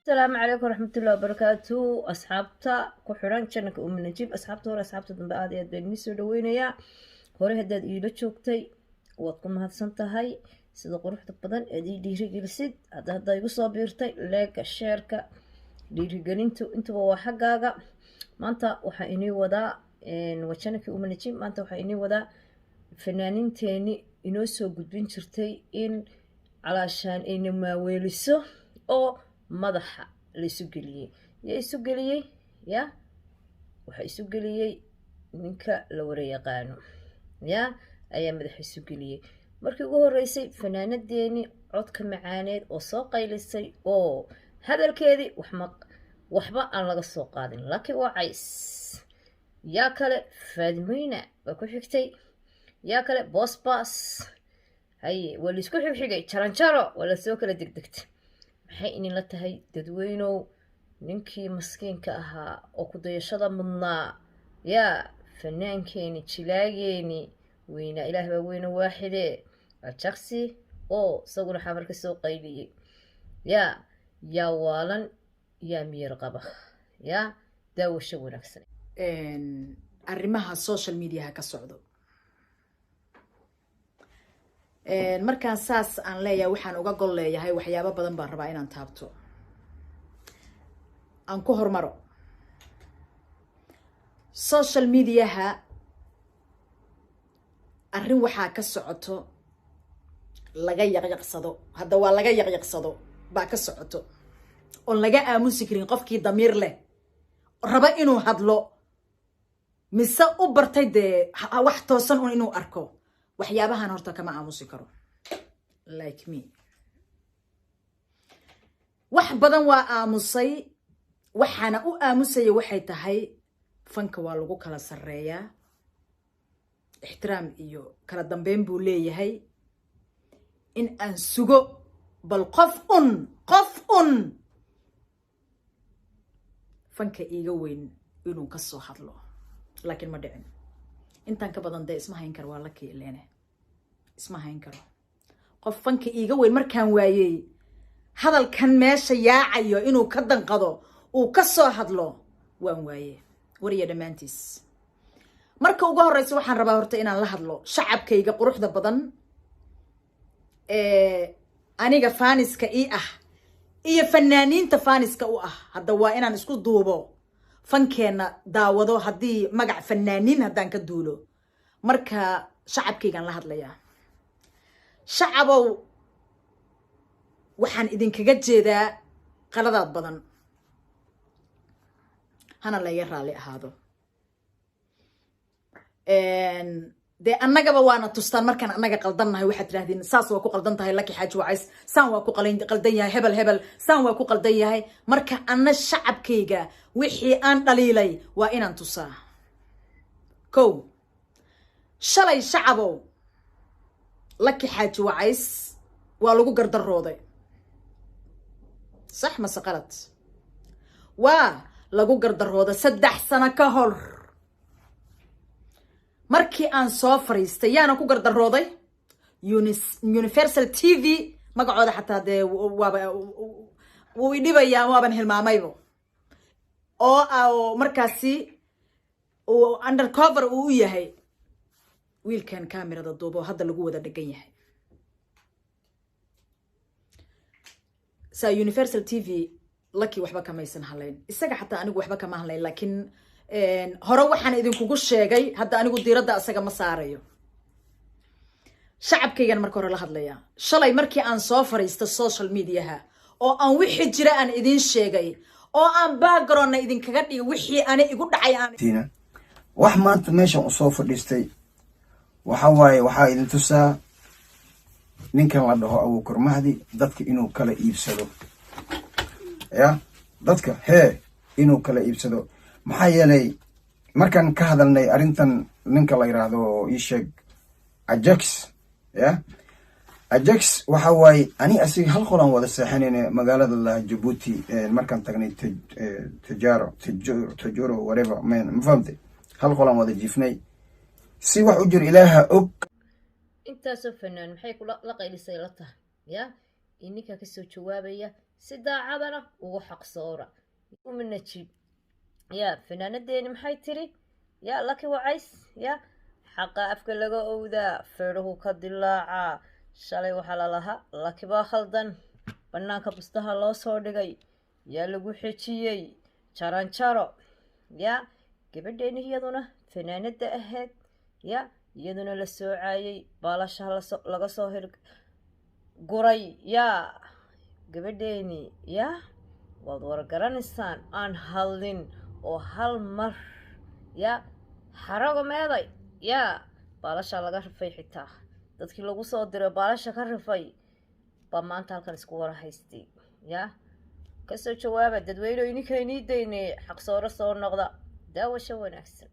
السلام عليكم ورحمة الله وبركاته أصحابتا كحران كأنك نجيب أصحابتا ورا أصحابتا دنبا آدي أدبين ميسو دوينيا هوري هداد إيلا جوكتي وادكم هادسانتاهاي سيدا قروحدا بدن أدي ديري جلسيد هدا يقو صابيرتاي لايك الشيركا ديري جلينتو انتو وحقاقا مانتا وحا إني ودا وشانك نجيب مانتا وحا إني ودا فنانين تاني إنو سو قدبين شرتي إن علشان إنو ما ويلسو أو madaxa la isu geliyay yaa isu geliyay ya waxa isu geliyay ninka la wareeyaqaano ya ayaa madaxa isu geliyay markii ugu horeysay fanaanadeeni codka macaaneed oo soo qaylisay oo hadalkeedii waxba aan laga soo qaadin laakiin waa cays yaa kale faadimeyna waa ku xigtay yaa kale boosbaas hay wala isku xigxigay jaranjaro wala soo kala degdegtay maxay in la tahay dadweynow ninkii maskiinka ahaa oo ku dayashada mudnaa yaa fannaankeeni jilaageeni weyna ilaah baa weyna waaxide ajaxi oo isaguna xamarka soo qaybiyay yaa waalan yaa miyir qaba yaa daawasho wanaagsan arrimaha social media ka socdo markaan saas aan leeyahay waxaan uga gol leeyahay waxyaabo badan baan rabaa inaan taabto aan ku hormaro social mediaha arrin waxaa ka socoto laga yaqyaqsado hadda waa laga yaqyaqsado baa ka socoto oon laga aamusi karin qofkii damiir leh raba inuu hadlo mise u bartay dee wax toosan un inuu arko waxyaabahan horta kama aamusi karo like me wax badan waa aamusay waxaana u aamusaya waxay tahay fanka waa lagu kala sareeyaa ixtiraam iyo kala dambeyn buu leeyahay in aan sugo bal qof un fanka iiga weyn inuu ka soo hadlo laakiin ma dhicin intaan ka badan dee isma hayn karo waa la kiileene isma hayn karo qof fanka iiga weyn markaan waayey hadalkan meesha yaacayo inuu ka danqado uu ka soo hadlo waan waaye wariya dhammaantiis marka ugu horeysa waxaan rabaa horta inaan la hadlo shacabkayga quruxda badan aniga faaniska ii ah iyo fanaaniinta faaniska u ah hadda waa inaan isku duubo fankeena daawado haddii magac fanaaniin haddaan ka duulo marka shacabkaygaan la hadlayaa shacabow waxaan idinkaga jeedaa qaladaad badan hana laga raali ahaado dee annagaba waana tustaan markaan annaga qaldannahay waxaad tidhahdeen saas waa ku qaldan tahay laki xaaji wacays saan waa ku qaldan yahay hebel saan waa ku qaldan yahay marka anna shacabkayga wixii aan dhaliilay waa inaan tusaa kow shalay shacabow laki xaaji wacays waa lagu gardarooday sax mase qalad waa lagu gardarooday 3 sano ka hor markii aan soo fariistay yaana ku gardarooday Universal TV magacooda xataa dee waaba wuu idhibayaa waaban hilmaamaybo oo markaasi uu undercover uu yahay wiilkan kamerada duubo hadda lagu wada dhagan yahay sa Universal TV laki waxba kamaysan halayn isaga xataa anigu waxba kama halayn laakiin hore waxaan idinkugu sheegay hadda anigu diiradda asaga ma saarayo shacabkaygan marka hore la hadlaya shalay markii aan soo fariisto social mediaha oo aan wixii jira aan idin sheegay oo aan background idinkaga dhigay wixii aan igu dhacay aan wax maanta meeshan u soo fadhiistay waxa waaye waxaa idin tusaa ninkan la dhaho Abuukar Mahdi dadka inuu kala iibsado dadka inuu kala iibsado maxaa yeelay markaan ka hadalnay arrintan ninka la yiraahdo ii sheeg Ajax Ajax waxa waaye ani asiga hal qolan wada seexanayna magaalada la Djibouti markaan tagnay Tajaro whatever man ma fahamtay hal qolan wada jiifnay si wax u jir ilaaha og intaasoo fanaan maxay la qaylisay la tahay ininka kasoo jawaabaya si daacadana ugu xaqsoora umi najiib yaa fanaanadeeni maxay tiri yaa laki wacays yaa xaqa afka laga owdaa feedhahu ka dilaacaa shalay waxaa lalahaa laki baa khaldan bannaanka bustaha loo soo dhigay yaa lagu xejiyey jaranjaro yaa gabadheeni iyaduna fanaanada ahayd yaa iyaduna la soocayey baalashaha laga soo guray yaa gabadheeni yaa waad wargaranaysaan aan hadlin oo hal mar yaa xarago meeday yaa baalashaa laga rifay xitaa dadkii lagu soo diray baalasha ka rifay baa maanta halkan isku wara haystay yaa kasoo jawaaba dadweyne ininkaynii daynay xaqsooro soo noqda daawasho wanaagsan